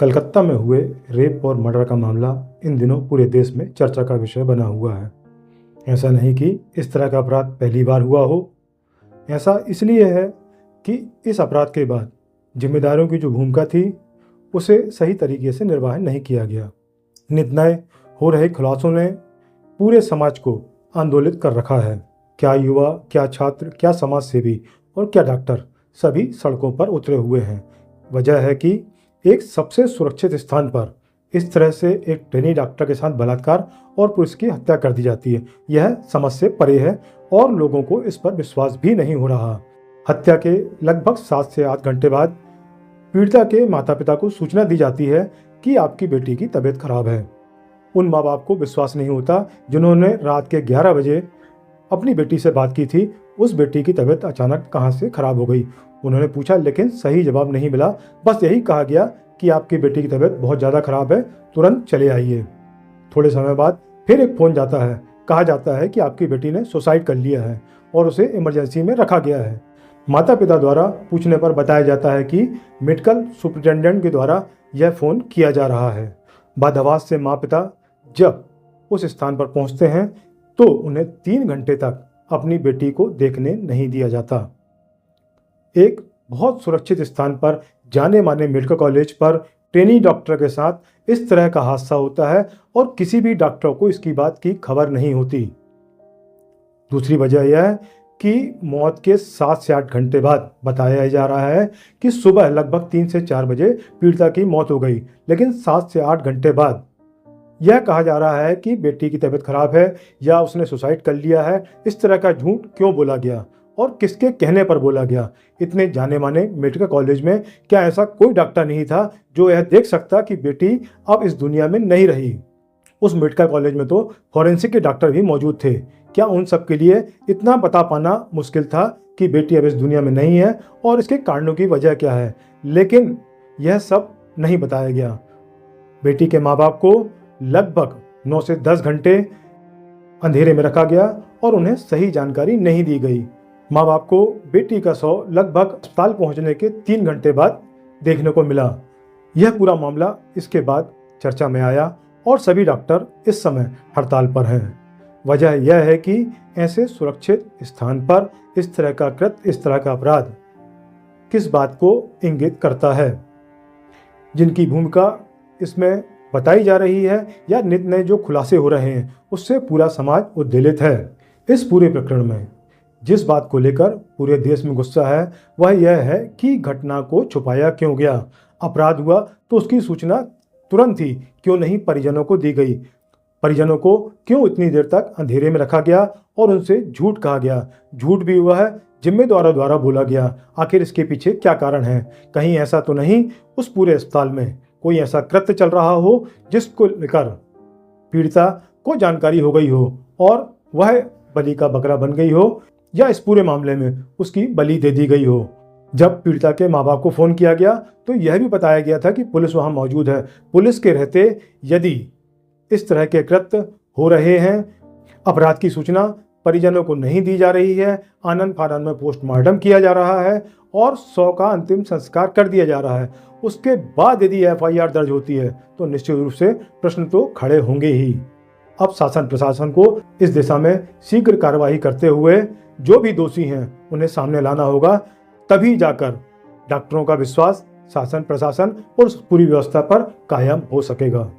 कलकत्ता में हुए रेप और मर्डर का मामला इन दिनों पूरे देश में चर्चा का विषय बना हुआ है। ऐसा नहीं कि इस तरह का अपराध पहली बार हुआ हो। ऐसा इसलिए है कि इस अपराध के बाद जिम्मेदारों की जो भूमिका थी उसे सही तरीके से निर्वाह नहीं किया गया। नित नए हो रहे खुलासों ने पूरे समाज को आंदोलित कर रखा है। क्या युवा, क्या छात्र, क्या समाज सेवी और क्या डॉक्टर सभी सड़कों पर उतरे हुए हैं। वजह है कि एक सबसे सुरक्षित स्थान पर इस तरह से एक ट्रेनी डॉक्टर के साथ बलात्कार और पुलिस की हत्या कर दी जाती है। यह समझ से परे है और लोगों को इस पर विश्वास भी नहीं हो रहा। हत्या के लगभग 7 से 8 घंटे बाद पीड़िता के माता पिता को सूचना दी जाती है कि आपकी बेटी की तबीयत खराब है। उन माँ बाप को विश्वास नहीं होता जिन्होंने रात के 11 बजे अपनी बेटी से बात की थी। उस बेटी की तबीयत अचानक कहाँ से खराब हो गई। उन्होंने पूछा लेकिन सही जवाब नहीं मिला। बस यही कहा गया कि आपकी बेटी की तबीयत बहुत ज़्यादा खराब है, तुरंत चले आइए। थोड़े समय बाद फिर एक फ़ोन जाता है। कहा जाता है कि आपकी बेटी ने सुसाइड कर लिया है और उसे इमरजेंसी में रखा गया है। माता पिता द्वारा पूछने पर बताया जाता है कि मेडिकल सुपरिटेंडेंट के द्वारा यह फ़ोन किया जा रहा है। बदहवास से माँ पिता जब उस स्थान पर पहुँचते हैं तो उन्हें 3 घंटे तक अपनी बेटी को देखने नहीं दिया जाता। एक बहुत सुरक्षित स्थान पर जाने माने मेडिकल कॉलेज पर ट्रेनी डॉक्टर के साथ इस तरह का हादसा होता है और किसी भी डॉक्टर को इसकी बात की खबर नहीं होती। दूसरी वजह यह है कि मौत के 7 से 8 घंटे बाद बताया जा रहा है कि सुबह लगभग 3 से 4 बजे पीड़िता की मौत हो गई, लेकिन 7 से 8 घंटे बाद यह कहा जा रहा है कि बेटी की तबीयत खराब है या उसने सुसाइड कर लिया है। इस तरह का झूठ क्यों बोला गया और किसके कहने पर बोला गया? इतने जाने माने मेडिकल कॉलेज में क्या ऐसा कोई डॉक्टर नहीं था जो यह देख सकता कि बेटी अब इस दुनिया में नहीं रही? उस मेडिकल कॉलेज में तो फॉरेंसिक के डॉक्टर भी मौजूद थे। क्या उन सब के लिए इतना बता पाना मुश्किल था कि बेटी अब इस दुनिया में नहीं है और इसके कारणों की वजह क्या है? लेकिन यह सब नहीं बताया गया। बेटी के माँ बाप को लगभग 9 से 10 घंटे अंधेरे में रखा गया और उन्हें सही जानकारी नहीं दी गई। माँ बाप को बेटी का शव लगभग अस्पताल पहुंचने के 3 घंटे बाद देखने को मिला। यह पूरा मामला इसके बाद चर्चा में आया और सभी डॉक्टर इस समय हड़ताल पर हैं। वजह यह है कि ऐसे सुरक्षित स्थान पर इस तरह का कृत्य, इस तरह का अपराध किस बात को इंगित करता है? जिनकी भूमिका इसमें बताई जा रही है या नित नए जो खुलासे हो रहे हैं उससे पूरा समाज उद्वेलित है। इस पूरे प्रकरण में जिस बात को लेकर पूरे देश में गुस्सा है वह यह है कि घटना को छुपाया क्यों गया। अपराध हुआ तो उसकी सूचना तुरंत ही क्यों नहीं परिजनों को दी गई? परिजनों को क्यों इतनी देर तक अंधेरे में रखा गया और उनसे झूठ कहा गया? झूठ भी हुआ है, जिम्मेदारों द्वारा बोला गया। आखिर इसके पीछे क्या कारण है? कहीं ऐसा तो नहीं उस पूरे अस्पताल में कोई ऐसा कृत्य चल रहा हो जिसको लेकर पीड़िता को जानकारी हो गई हो और वह बलि का बकरा बन गई हो या इस पूरे मामले में उसकी बलि दे दी गई हो? जब पीड़िता के माँ बाप को फ़ोन किया गया तो यह भी बताया गया था कि पुलिस वहाँ मौजूद है। पुलिस के रहते यदि इस तरह के कृत्य हो रहे हैं, अपराध की सूचना परिजनों को नहीं दी जा रही है, आनंद फानंद में पोस्टमार्टम किया जा रहा है और शव का अंतिम संस्कार कर दिया जा रहा है, उसके बाद यदि FIR दर्ज होती है तो निश्चित रूप से प्रश्न तो खड़े होंगे ही। अब शासन प्रशासन को इस दिशा में शीघ्र कार्रवाई करते हुए जो भी दोषी हैं उन्हें सामने लाना होगा, तभी जाकर डॉक्टरों का विश्वास शासन प्रशासन और पूरी व्यवस्था पर कायम हो सकेगा।